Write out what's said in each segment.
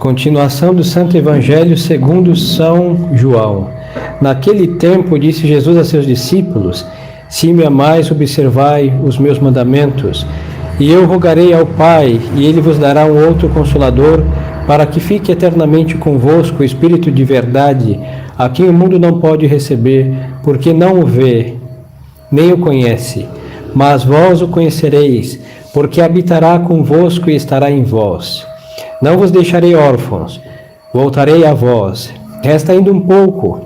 Continuação do Santo Evangelho segundo São João. Naquele tempo disse Jesus a seus discípulos: Se me amais, observai os meus mandamentos. E eu rogarei ao Pai, e Ele vos dará um outro Consolador, para que fique eternamente convosco o Espírito de verdade, a quem o mundo não pode receber, porque não o vê, nem o conhece. Mas vós o conhecereis, porque habitará convosco e estará em vós. Não vos deixarei órfãos, voltarei a vós. Resta ainda um pouco,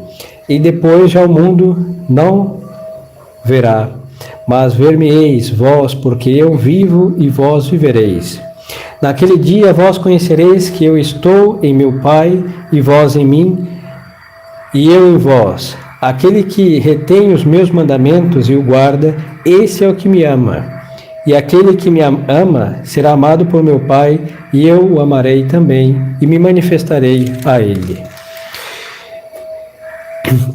e depois já o mundo não verá. Mas ver-me-eis vós, porque eu vivo e vós vivereis. Naquele dia vós conhecereis que eu estou em meu Pai, e vós em mim, e eu em vós. Aquele que retém os meus mandamentos e o guarda, esse é o que me ama. E aquele que me ama será amado por meu Pai, e eu o amarei também, e me manifestarei a ele.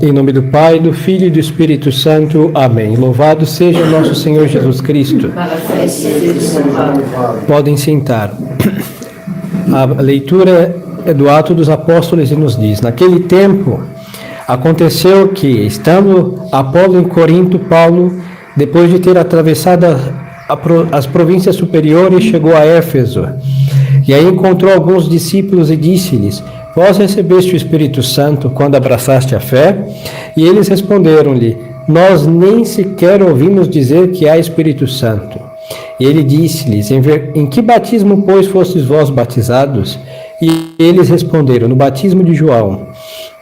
Em nome do Pai, do Filho e do Espírito Santo. Amém. Louvado seja nosso Senhor Jesus Cristo. Podem sentar. A leitura é do Atos dos Apóstolos e nos diz: Naquele tempo, aconteceu que, estando Apolo em Corinto, Paulo, depois de ter atravessado as províncias superiores, chegou a Éfeso. E aí encontrou alguns discípulos e disse-lhes: Vós recebeste o Espírito Santo quando abraçaste a fé? E eles responderam-lhe: Nós nem sequer ouvimos dizer que há Espírito Santo. E ele disse-lhes: Em que batismo, pois, fostes vós batizados? E eles responderam: No batismo de João.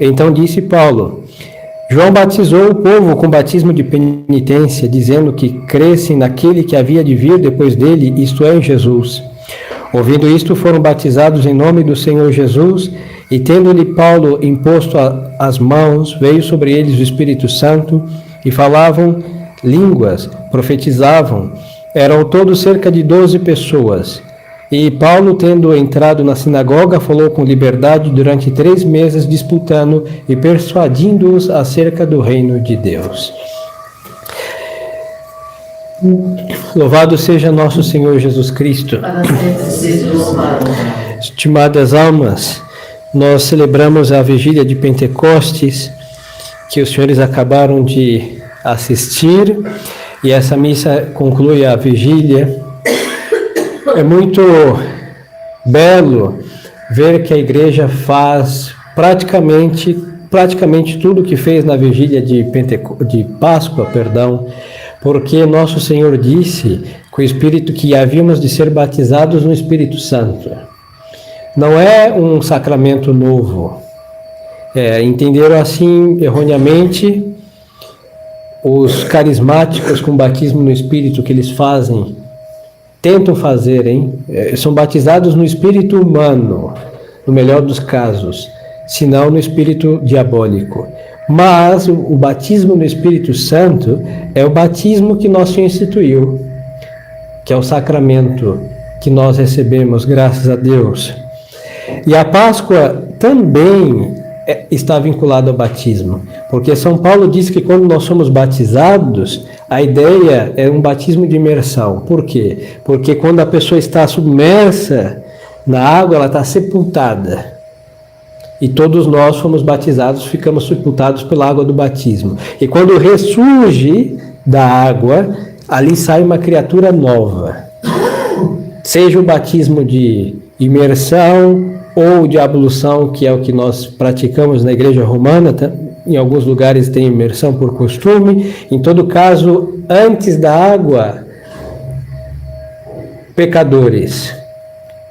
Então disse Paulo: João batizou o povo com batismo de penitência, dizendo que crescem naquele que havia de vir depois dele, isto é, em Jesus. Ouvindo isto, foram batizados em nome do Senhor Jesus, e tendo-lhe Paulo imposto as mãos, veio sobre eles o Espírito Santo, e falavam línguas, profetizavam. Eram todos cerca de 12 pessoas. E Paulo, tendo entrado na sinagoga, falou com liberdade durante 3 meses, disputando e persuadindo-os acerca do reino de Deus. Louvado seja nosso Senhor Jesus Cristo. Estimadas almas, nós celebramos a vigília de Pentecostes, que os senhores acabaram de assistir, e essa missa conclui a vigília. É muito belo ver que a igreja faz praticamente tudo o que fez na vigília de Páscoa, porque nosso Senhor disse que havíamos de ser batizados no Espírito Santo. Não é um sacramento novo. Entenderam assim erroneamente os carismáticos com batismo no Espírito que eles tentam fazer, são batizados no espírito humano, no melhor dos casos, se não no espírito diabólico. Mas o batismo no Espírito Santo é o batismo que nosso Senhor instituiu, que é o sacramento que nós recebemos, graças a Deus. E a Páscoa também está vinculada ao batismo, porque São Paulo diz que quando nós somos batizados, a ideia é um batismo de imersão. Por quê? Porque quando a pessoa está submersa na água, ela está sepultada. E todos nós fomos batizados, ficamos sepultados pela água do batismo. E quando ressurge da água, ali sai uma criatura nova. Seja o batismo de imersão ou de ablução, que é o que nós praticamos na Igreja Romana. Em alguns lugares tem imersão por costume. Em todo caso, antes da água, pecadores.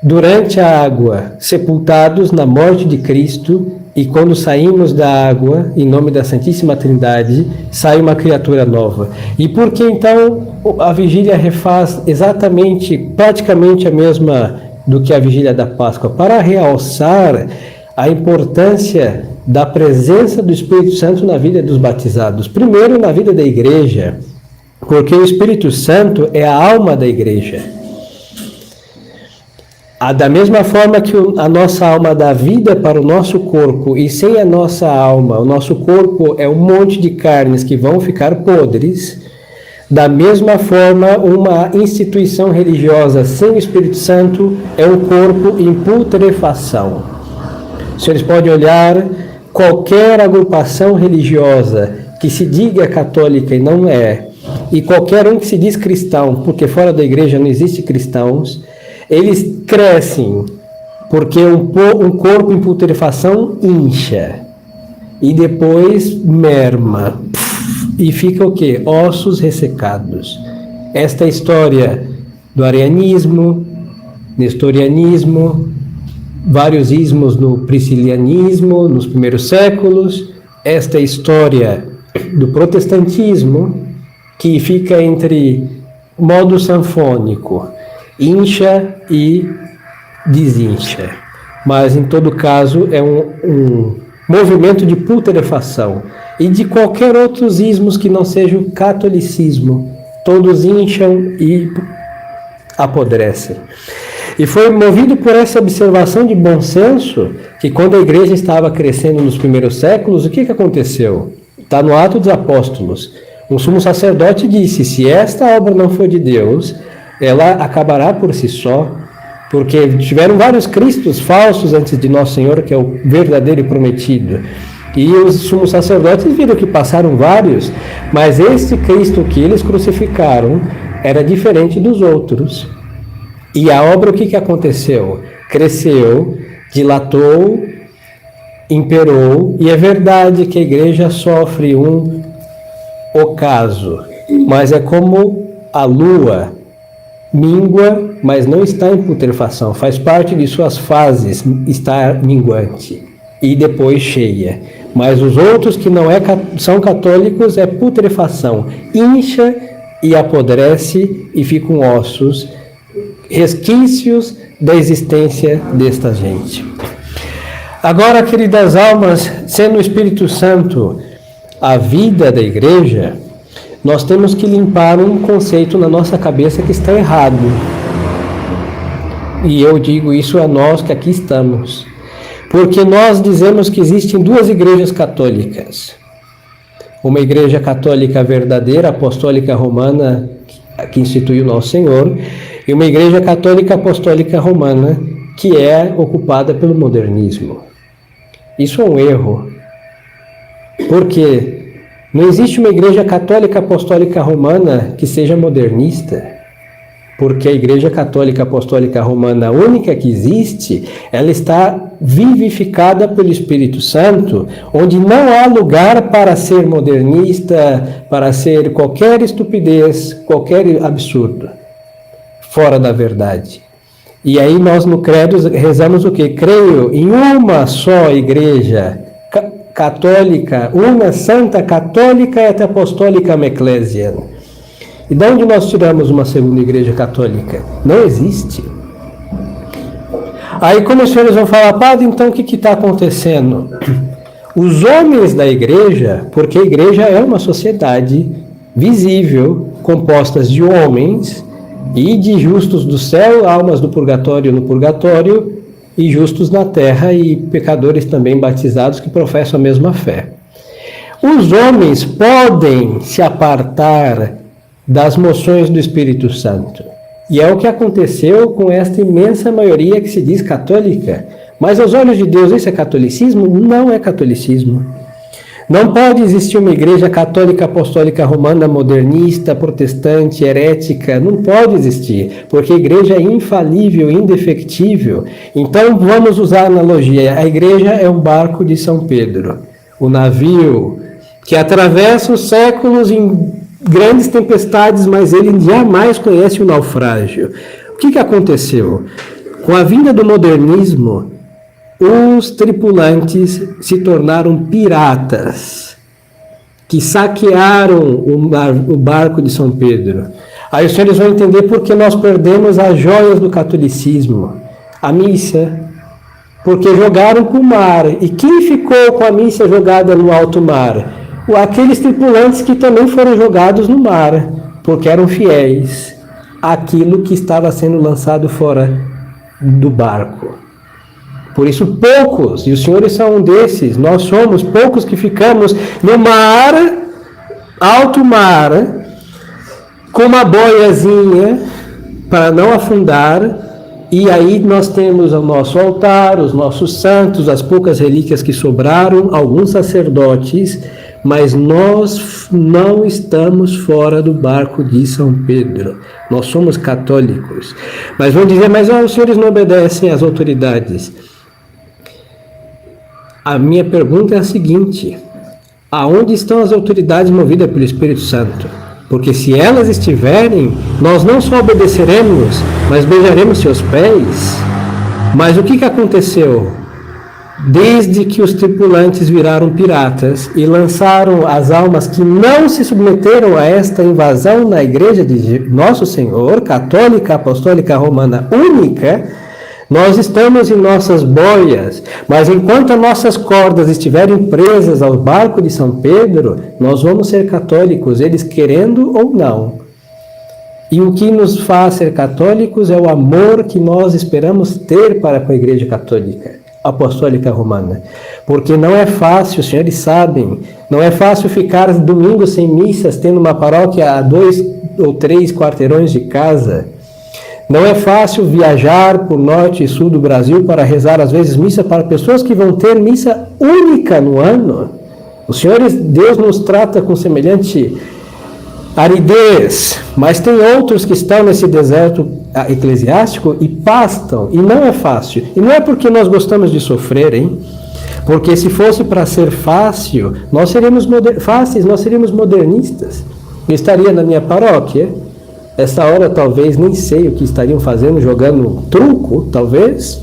Durante a água, sepultados na morte de Cristo. E quando saímos da água, em nome da Santíssima Trindade, sai uma criatura nova. E por que então a vigília refaz praticamente a mesma do que a vigília da Páscoa? Para realçar a importância da presença do Espírito Santo na vida dos batizados. Primeiro, na vida da igreja, porque o Espírito Santo é a alma da igreja. Da mesma forma que a nossa alma dá vida para o nosso corpo, e sem a nossa alma, o nosso corpo é um monte de carnes que vão ficar podres, da mesma forma, uma instituição religiosa sem o Espírito Santo é um corpo em putrefação. Os senhores podem olhar qualquer agrupação religiosa que se diga católica e não é, e qualquer um que se diz cristão, porque fora da igreja não existe cristãos, eles crescem porque um corpo em putrefação incha e depois merma e fica o quê? Ossos ressecados. Esta é a história do arianismo, nestorianismo, vários ismos no priscilianismo nos primeiros séculos. Esta é a história do protestantismo, que fica entre modo sanfônico, incha e desincha. Mas, em todo caso, é um movimento de putrefação. E de qualquer outros ismos que não seja o catolicismo, todos incham e apodrecem. E foi movido por essa observação de bom senso que, quando a igreja estava crescendo nos primeiros séculos, o que aconteceu? Está no Atos dos Apóstolos. Um sumo sacerdote disse: se esta obra não for de Deus, ela acabará por si só, porque tiveram vários cristos falsos antes de Nosso Senhor, que é o verdadeiro e prometido. E os sumos sacerdotes viram que passaram vários, mas este Cristo que eles crucificaram era diferente dos outros. E a obra, o que aconteceu? Cresceu, dilatou, imperou, e é verdade que a igreja sofre um ocaso, mas é como a lua, mingua, mas não está em putrefação, faz parte de suas fases estar minguante e depois cheia. Mas os outros que não são católicos é putrefação, incha e apodrece e ficam ossos, resquícios da existência desta gente. Agora, queridas almas, sendo o Espírito Santo a vida da igreja, nós temos que limpar um conceito na nossa cabeça que está errado. E eu digo isso a nós que aqui estamos. Porque nós dizemos que existem duas igrejas católicas. Uma igreja católica verdadeira, apostólica romana, que instituiu Nosso Senhor, e uma igreja católica apostólica romana, que é ocupada pelo modernismo. Isso é um erro. Porque não existe uma igreja católica apostólica romana que seja modernista. Porque a igreja católica apostólica romana única que existe, ela está vivificada pelo Espírito Santo, onde não há lugar para ser modernista, para ser qualquer estupidez, qualquer absurdo, fora da verdade. E aí nós no credo rezamos o quê? Creio em uma só igreja católica, una santa católica et apostólica ecclesia. E de onde nós tiramos uma segunda igreja católica? Não existe. Aí como os senhores vão falar, padre, então o que está acontecendo? Os homens da igreja, porque a igreja é uma sociedade visível, composta de homens e de justos do céu, almas do purgatório no purgatório, e justos na terra e pecadores também batizados que professam a mesma fé. Os homens podem se apartar das moções do Espírito Santo. E é o que aconteceu com esta imensa maioria que se diz católica. Mas aos olhos de Deus isso é catolicismo? Não é catolicismo. Não pode existir uma igreja católica apostólica romana modernista, protestante, herética. Não pode existir, porque a igreja é infalível, indefectível. Então vamos usar a analogia. A igreja é um barco de São Pedro. O navio que atravessa os séculos em grandes tempestades, mas ele jamais conhece o naufrágio. O que aconteceu? Com a vinda do modernismo, os tripulantes se tornaram piratas, que saquearam o barco de São Pedro. Aí os senhores vão entender por que nós perdemos as joias do catolicismo, a missa, porque jogaram para o mar. E quem ficou com a missa jogada no alto mar? Aqueles tripulantes que também foram jogados no mar, porque eram fiéis àquilo que estava sendo lançado fora do barco. Por isso poucos, e os senhores são um desses, nós somos poucos que ficamos no mar, alto mar, com uma boiazinha para não afundar E aí nós temos o nosso altar, os nossos santos, as poucas relíquias que sobraram, alguns sacerdotes, mas nós não estamos fora do barco de São Pedro. Nós somos católicos. Mas vão dizer, mas os senhores não obedecem às autoridades. A minha pergunta é a seguinte: aonde estão as autoridades movidas pelo Espírito Santo? Porque se elas estiverem, nós não só obedeceremos, mas beijaremos seus pés. Mas o que aconteceu? Desde que os tripulantes viraram piratas e lançaram as almas que não se submeteram a esta invasão na igreja de Nosso Senhor, católica, apostólica, romana, única, nós estamos em nossas boias, mas enquanto as nossas cordas estiverem presas ao barco de São Pedro, nós vamos ser católicos, eles querendo ou não. E o que nos faz ser católicos é o amor que nós esperamos ter para com a igreja católica apostólica romana, porque não é fácil, os senhores sabem, não é fácil ficar domingo sem missas, tendo uma paróquia a 2 ou 3 quarteirões de casa. Não é fácil viajar por norte e sul do Brasil para rezar, às vezes, missa para pessoas que vão ter missa única no ano. Os senhores, Deus nos trata com semelhante aridez, mas tem outros que estão nesse deserto eclesiástico e pastam, e não é fácil. E não é porque nós gostamos de sofrer, hein? Porque se fosse para ser fácil, nós seríamos modernistas. Eu estaria na minha paróquia, essa hora talvez nem sei o que estariam fazendo, jogando truco, talvez,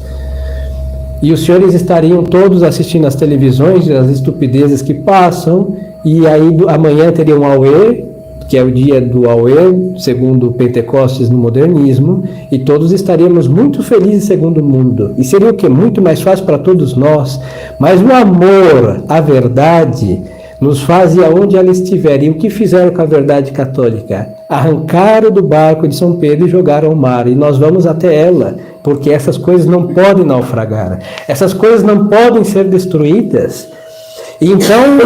e os senhores estariam todos assistindo às televisões, as estupidezes que passam, e aí amanhã teria um auê, que é o dia do Auê, segundo Pentecostes no modernismo, e todos estaríamos muito felizes segundo o mundo. E seria o quê? Muito mais fácil para todos nós. Mas o amor, a verdade, nos faz ir aonde ela estiver. E o que fizeram com a verdade católica? Arrancaram do barco de São Pedro e jogaram ao mar. E nós vamos até ela, porque essas coisas não podem naufragar. Essas coisas não podem ser destruídas. Então,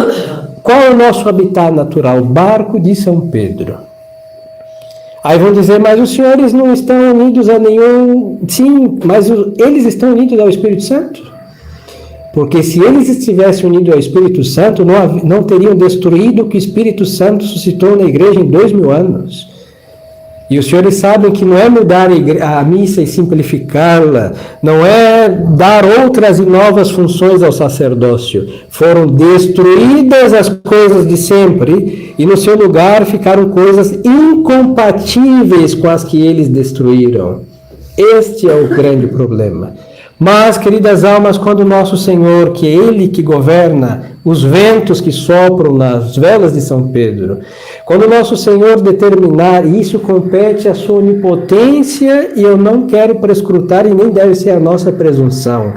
qual é o nosso habitat natural? O barco de São Pedro. Aí vão dizer, mas os senhores não estão unidos a nenhum... Sim, mas eles estão unidos ao Espírito Santo? Porque se eles estivessem unidos ao Espírito Santo, não teriam destruído o que o Espírito Santo suscitou na igreja em 2000 anos. E os senhores sabem que não é mudar a missa e simplificá-la, não é dar outras e novas funções ao sacerdócio. Foram destruídas as coisas de sempre e no seu lugar ficaram coisas incompatíveis com as que eles destruíram. Este é o grande problema. Mas, queridas almas, quando o nosso Senhor, que é Ele que governa os ventos que sopram nas velas de São Pedro, quando o nosso Senhor determinar, e isso compete à sua onipotência, e eu não quero prescrutar, e nem deve ser a nossa presunção,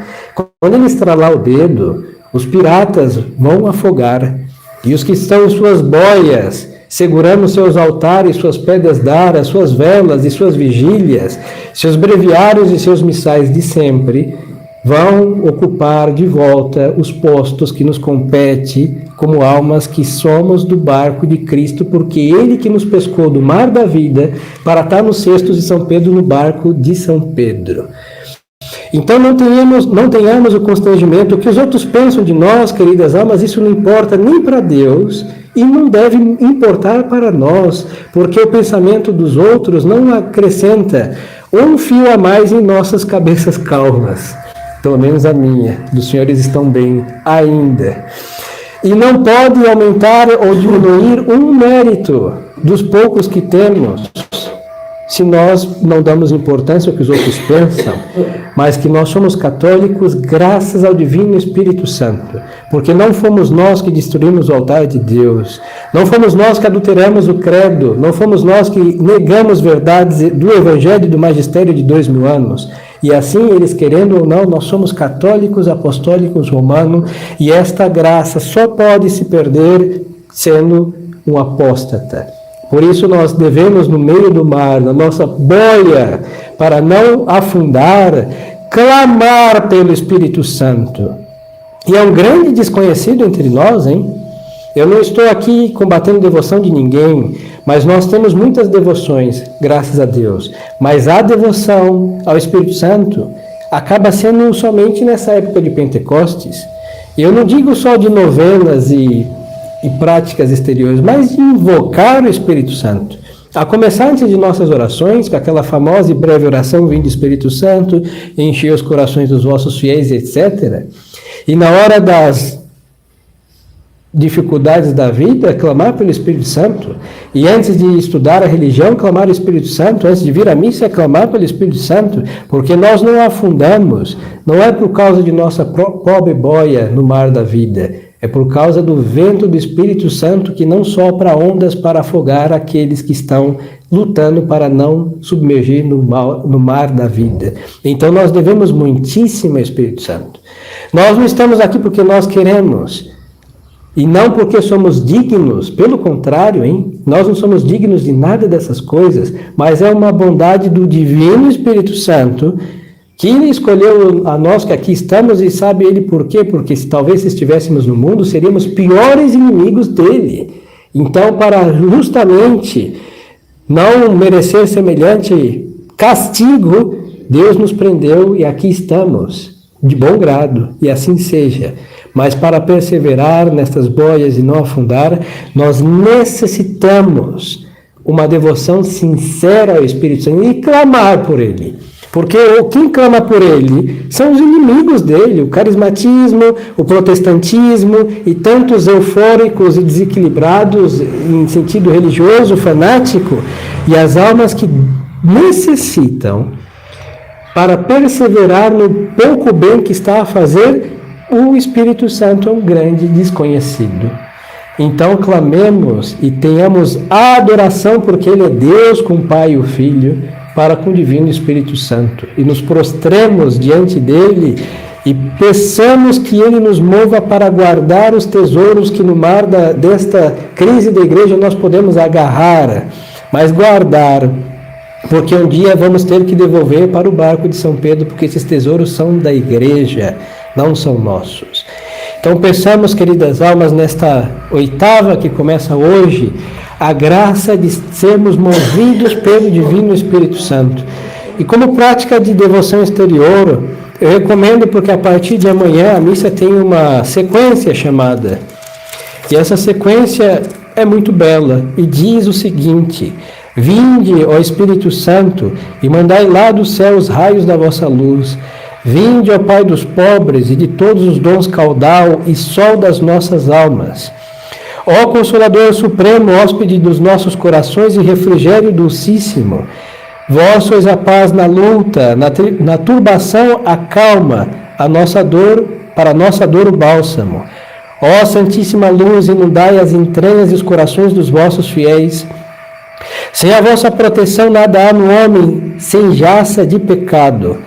quando Ele estralar o dedo, os piratas vão afogar, e os que estão em suas boias, segurando seus altares, suas pedras d'ara, suas velas e suas vigílias, seus breviários e seus missais de sempre, vão ocupar de volta os postos que nos compete como almas que somos do barco de Cristo, porque Ele que nos pescou do mar da vida para estar nos cestos de São Pedro no barco de São Pedro. Então não tenhamos o constrangimento, o que os outros pensam de nós, queridas almas, isso não importa nem para Deus e não deve importar para nós, porque o pensamento dos outros não acrescenta um fio a mais em nossas cabeças calmas, pelo menos a minha, dos senhores estão bem ainda. E não pode aumentar ou diminuir um mérito dos poucos que temos, se nós não damos importância ao que os outros pensam, mas que nós somos católicos graças ao Divino Espírito Santo, porque não fomos nós que destruímos o altar de Deus, não fomos nós que adulteramos o credo, não fomos nós que negamos verdades do Evangelho e do Magistério de 2000 anos, e assim, eles querendo ou não, nós somos católicos, apostólicos, romanos, e esta graça só pode se perder sendo um apóstata. Por isso nós devemos, no meio do mar, na nossa boia, para não afundar, clamar pelo Espírito Santo. E é um grande desconhecido entre nós, hein? Eu não estou aqui combatendo devoção de ninguém, mas nós temos muitas devoções, graças a Deus. Mas a devoção ao Espírito Santo acaba sendo somente nessa época de Pentecostes. Eu não digo só de novenas e práticas exteriores, mas de invocar o Espírito Santo. A começar antes de nossas orações, com aquela famosa e breve oração, vinde Espírito Santo, enchei os corações dos vossos fiéis, etc. E na hora das dificuldades da vida, clamar pelo Espírito Santo. E antes de estudar a religião, clamar o Espírito Santo. Antes de vir à missa, clamar pelo Espírito Santo. Porque nós não afundamos, não é por causa de nossa pobre boia no mar da vida. É por causa do vento do Espírito Santo que não sopra ondas para afogar aqueles que estão lutando para não submergir no mar da vida. Então nós devemos muitíssimo ao Espírito Santo. Nós não estamos aqui porque nós queremos, e não porque somos dignos, pelo contrário, nós não somos dignos de nada dessas coisas, mas é uma bondade do Divino Espírito Santo que Ele escolheu a nós que aqui estamos, e sabe Ele por quê? Porque talvez se estivéssemos no mundo, seríamos piores inimigos dEle. Então, para justamente não merecer semelhante castigo, Deus nos prendeu e aqui estamos, de bom grado, e assim seja. Mas para perseverar nestas boias e não afundar, nós necessitamos uma devoção sincera ao Espírito Santo e clamar por Ele. Porque quem clama por Ele são os inimigos dele, o carismatismo, o protestantismo e tantos eufóricos e desequilibrados em sentido religioso, fanático, e as almas que necessitam, para perseverar no pouco bem que está a fazer, o Espírito Santo é um grande desconhecido. Então clamemos e tenhamos a adoração, porque Ele é Deus com o Pai e o Filho, para com o Divino Espírito Santo. E nos prostremos diante dEle e peçamos que Ele nos mova para guardar os tesouros que no mar desta crise da igreja nós podemos agarrar, mas guardar, porque um dia vamos ter que devolver para o barco de São Pedro, porque esses tesouros são da igreja, não são nossos. Então peçamos, queridas almas, nesta oitava que começa hoje, a graça de sermos movidos pelo Divino Espírito Santo. E como prática de devoção exterior, eu recomendo, porque a partir de amanhã a missa tem uma sequência chamada. E essa sequência é muito bela e diz o seguinte: vinde, ó Espírito Santo, e mandai lá do céu os raios da vossa luz. Vinde, ó Pai dos pobres e de todos os dons caudal e sol das nossas almas. Ó Consolador Supremo, hóspede dos nossos corações e refrigério dulcíssimo, vós sois a paz na luta, na turbação a calma, a nossa dor, para a nossa dor o bálsamo. Ó Santíssima Luz, inundai as entranhas e os corações dos vossos fiéis. Sem a vossa proteção nada há no homem, sem jaça de pecado.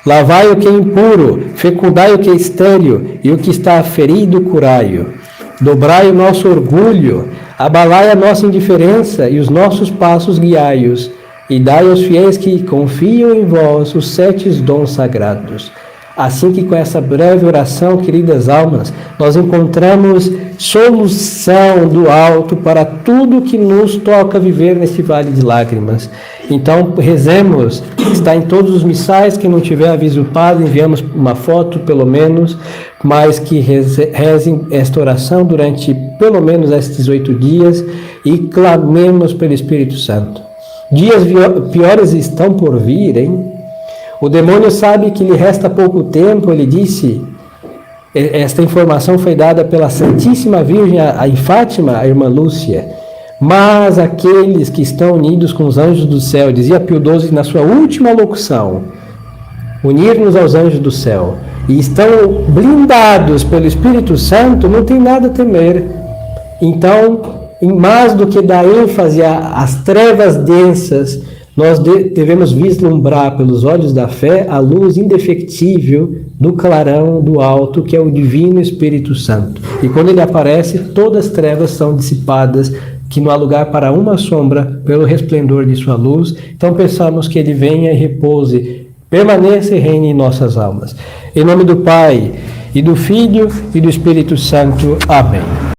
Lavai o que é impuro, fecundai o que é estéril, e o que está ferido, curai-o. Dobrai o nosso orgulho, abalai a nossa indiferença, e os nossos passos guiai-os, e dai aos fiéis que confiam em vós os 7 dons sagrados. Assim que com essa breve oração, queridas almas, nós encontramos solução do alto para tudo que nos toca viver neste vale de lágrimas. Então, rezemos, está em todos os missais, quem não tiver aviso o padre, enviamos uma foto pelo menos, mas que rezem esta oração durante pelo menos estes 8 dias e clamemos pelo Espírito Santo. Dias piores estão por vir, O demônio sabe que lhe resta pouco tempo, ele disse, esta informação foi dada pela Santíssima Virgem em Fátima, a irmã Lúcia, mas aqueles que estão unidos com os anjos do céu, dizia Pio XII na sua última locução, unir-nos aos anjos do céu, e estão blindados pelo Espírito Santo, não tem nada a temer. Então, mais do que dar ênfase às trevas densas, nós devemos vislumbrar pelos olhos da fé a luz indefectível do clarão do alto, que é o Divino Espírito Santo. E quando ele aparece, todas as trevas são dissipadas, que não há lugar para uma sombra pelo resplendor de sua luz. Então peçamos que ele venha e repouse, permaneça e reine em nossas almas. Em nome do Pai, e do Filho, e do Espírito Santo. Amém.